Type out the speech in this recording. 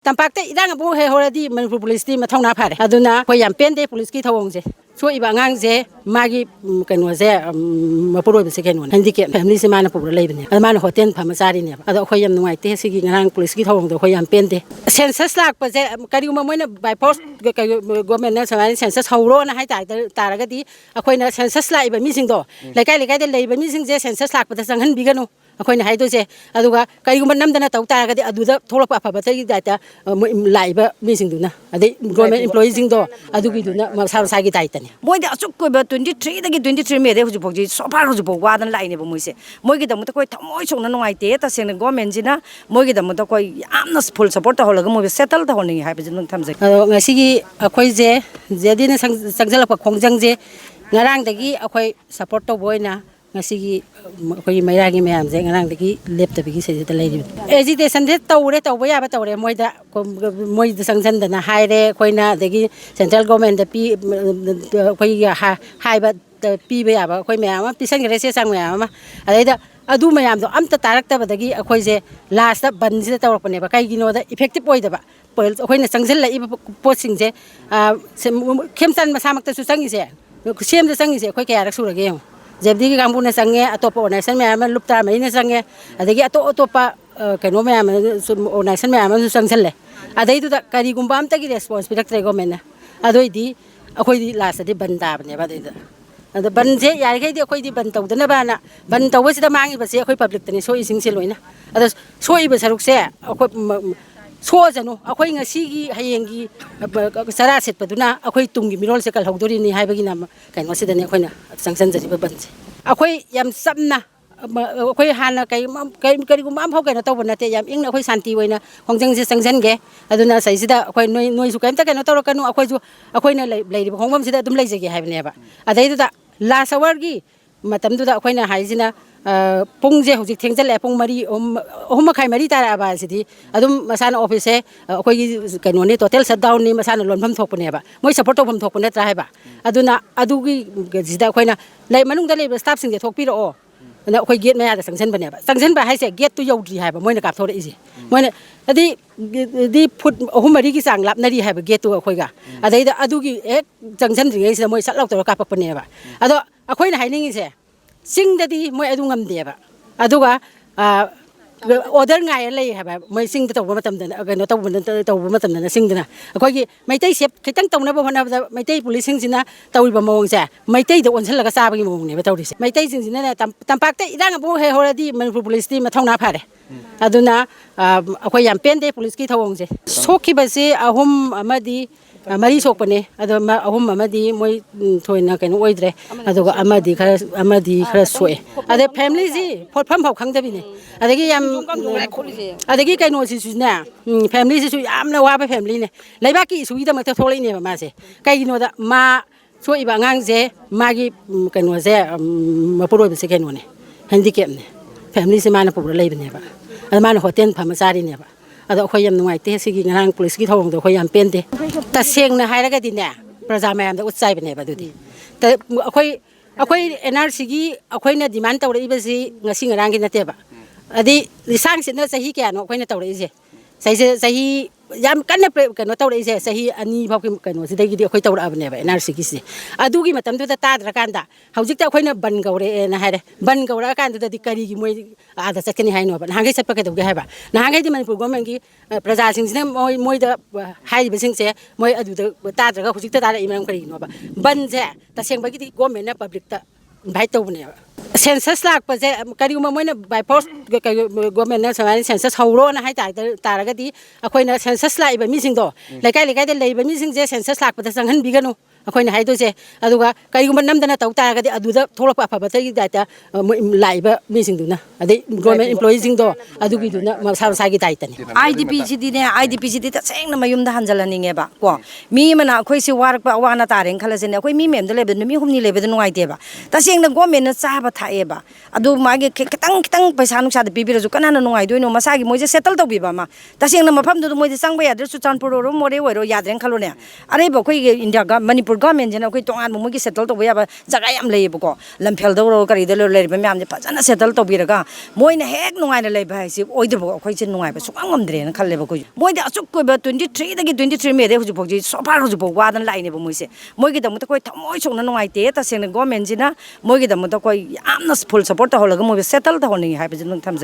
Tampakta irang abu he horadi Manipur police ti mathongna phare aduna khoi yam pen de police ki thawong je so iba ngang je magi kano je mapuroi be second one handicap family se mana pura leibne mana hotel phama sari ne ado khoi yam nuai te sigi ngang police ki thawong do khoi yam pen de census lak pa je kari ma moina by post government na samani census hawro na hai tai taraga di akhoi na census la iba mi sing do lekai de leiba mi sing je census lak pa da sanghan biganu akhoi na hai do je aduga kari ma namdana taw taraga di aduda tholak pa phaba tai daita laiba mi sing duna ade government employees sing do adugi duna masal sa gi daitani moi da achuk ko ba 23 dagi 23 me de huju bokji so far huju bok wa dan lai ne ba moi se moi gi da mu ta koi thamoi chong na ngai te ta seng government jina moi gi da mu ta koi amna full support ta hola ga moi settle ta honi hai ba jin tham je ngasi gi akhoi je jedina sangjala pa khongjang je ngarang dagi akhoi support to boina ngasi gi akhoi maira gi mayam je ngarang dagi lep ta bi se ta lai education de tawre tawba ya ba tawre moi da sangjan da na haire khoina dagi central government da pi khoi hai ba pi ba ya ba khoi mayam pisan gre se sang mayam adai da adu mayam do amta tarak ta badagi akhoi je last da ban ji tawrak pane ba kai gi no da effective oi da ba akhoi na sangjal la iba posting je khemsan masamak ta su sangi je sem da sangi je akhoi kaya rak sura ge jebdi ki kampu na sange atopa onaisan mayam lupta mai na sange adagi atopa kano mayam onaisan mayam su sangsan le adai du da kari gumba amta gi responsibility government na adoi di akhoi di last di ban da bane ba dai da ada ban je yar kai di akhoi di ban taw dana ba na ban taw se da mangi ba se akhoi public tani so ising se loina ada so iba saruk se akhoi so janu akhoi ngasi gi hayeng gi sara set paduna akhoi tung gi mirol se kal hawdori ni hai ba gi nam kai no se da ne akhoi na sangsan jari ba ban se akhoi yam samna akhoi hana kai kari gum am phau kai na taw bana te yam ing na akhoi santi oina hongjang se sangjan ge aduna sai sida akhoi noi su kai ta kai no taw kanu akhoi ju akhoi na lai ri hongbam sida dum lai jage hai bane ba adai da last hour gi matam du da akhoi na hai jina pung je hojik thengjal pung mari makhai mari tara ba sidi adum masana office se akhoi gi kanu ni total shutdown ni masana lonpham thokpane ba moi support to pham thokpane tra hai ba aduna adu gi jida akhoi na lai manung da le staff sing je thokpi ro na akhoi gate maya da sangsen bane ba sangsen ba hai se gate tu yodri hai ba moi na kap thore ise moi na adi di foot ahum mari gi sang lap nari hai ba gate tu akhoi ga adai da adu gi ek jangsan ri se moi sat lok to ka pak pane ba ado akhoi na hai ningi se sing da di moi adu ngam de ba aduga order ngai lei ha ba moi sing da taw matam da no taw matam da sing da akhoi gi maitai sep khitang taw na ba hona da maitai police sing sina tawi ba mawang se maitai da onsal ga sa ba gi mawang ne ba tawri se maitai sing sina tampak ta irang abu he horadi Manipur police ti mathongna phare aduna akhoi yam pen de police ki thawong je sokhi ba se ahum amadi mari sokpane ado ahum amadi moi thoina kaino oidre aduga amadi khara soe ade family ji photpham phau khang dabi ne adagi yam adagi kaino si suna family ji su yamna wa ba family ne laiba ki su ida makta tholai ne ma se kai no da ma so iba ngang je magi kaino je mapuroi be second one handicap ne family se mana pura leibne ba mana hotel phama sari ne ba ado khoi yam nuai te sigi ngang police ki thawong do khoi yam pen de ta seng na hairaga di ne praja mayam da utsai bane ba dudi ta akhoi NRC gi akhoi na demand tawre iba si ngasi ngarang gi na te ba adi lisang sin na sahi kya no akhoi na tawre ise sahi yam kan kano tawre ise sahi ani phau ki kano sidai gi akhoi tawra abne ba NRC gi si adu gi matam du ta dra kan da haujik ta akhoi na ban gaure na haire ban gaura kan da di kari gi moi ada sakani hai no ba hangai sap ka do gi hai ba na hangai di Manipur government gi praja sing sina moi da hai ba sing se moi adu da dra ga hujik ta da imam kari no ba ban je ta seng ba gi di government na public ta invite to ne census lak pa je kari ma moi na by post government na samani census hawro na hai tai taraga di akhoi na census la iba mi sing do lekai de leiba mi sing je census lak pa da sanghan biganu akhoi na hai do je aduga kari gumba namdana taw taraga di adu da tholak pa phaba tai daita laiba mi sing duna ade government employees sing do adu gi duna masal sa gi daitani IDP si ta seng na mayum da hanjalani nge ba ko mi mana akhoi si warak pa wana tareng khala jene akhoi mi mem da lebe mi humni lebe da nuai te ba ta seng na government na cha ba thae ba adu magi kitang paisa nuksa da bibira ju kana na nuai doino masagi moi je settle to bi ba ma ta seng na mafam du moi je sang ba ya der su chanpur ro more wero yadreng khalo ne are ba khoi India ga Manipur ꯒꯣꯔꯃꯦꯟꯁꯤꯅ ꯑꯩꯈꯣꯏ ꯇꯣꯉꯥꯟꯕ ꯃꯣꯏꯒꯤ settle ꯇꯧꯕ ꯌꯥꯕ ꯖꯒꯥ ꯌꯥꯝ ꯂꯩꯌꯦꯕꯀꯣ ꯂꯝꯐꯦꯜꯗ ꯑꯣꯏꯔꯣ ꯀꯔꯤꯗ ꯂꯩꯔꯤꯕ ꯃꯌꯥꯝꯁꯦ ꯐꯖꯅ ꯁꯦꯇꯜ ꯇꯧꯕꯤꯔꯒ ꯃꯣꯏꯅ ꯍꯦꯛ ꯅꯨꯡꯉꯥꯏꯅ ꯂꯩꯕ ꯍꯥꯏꯁꯤ ꯑꯣꯏꯗꯕ ꯑꯩꯈꯣꯏꯁꯦ ꯅꯨꯡꯉꯥꯏꯕ ꯁꯨꯡꯉꯝ ꯉꯝꯗ꯭ꯔꯦꯅ ꯈꯜꯂꯦꯕ ꯑꯩꯈꯣꯏꯁꯦ ꯃꯣꯏꯗꯤ ꯑꯆꯨꯞꯀꯣꯏꯕ 23 23 ꯃꯦꯗꯩ ꯍꯧꯖꯤꯛꯐꯥꯎꯁꯤ ꯁꯣꯐꯥꯔ ꯍꯧꯖꯤꯛꯐꯥꯎ ꯋꯥꯗꯅ ꯂꯥꯛꯏꯅꯦꯕ ꯃꯣꯏꯁꯦ ꯃꯣꯏꯒꯤꯗꯃꯛꯇ ꯑꯩꯈꯣꯏ ꯊꯃꯣꯏ ꯁꯣꯛꯅ ꯅꯨꯡꯉꯥꯏꯇꯦ ꯇꯁꯦꯡꯅ ꯒꯣꯔꯃꯦꯟꯁꯤꯅ ꯃꯣꯏꯒꯤꯗꯃꯛꯇ ꯑꯩꯈꯣꯏ ꯌꯥꯝꯅ ꯐꯨꯜ ꯁꯞꯄꯣꯔꯠ ꯇꯧꯍꯜꯂꯒ ꯃꯣꯏꯕꯨ ꯁꯦꯇꯜ ꯇꯧꯍꯟꯅꯤꯡꯉꯤ ꯍꯥꯏꯕꯁꯤ ꯅꯪ ꯊꯝꯖꯒꯦ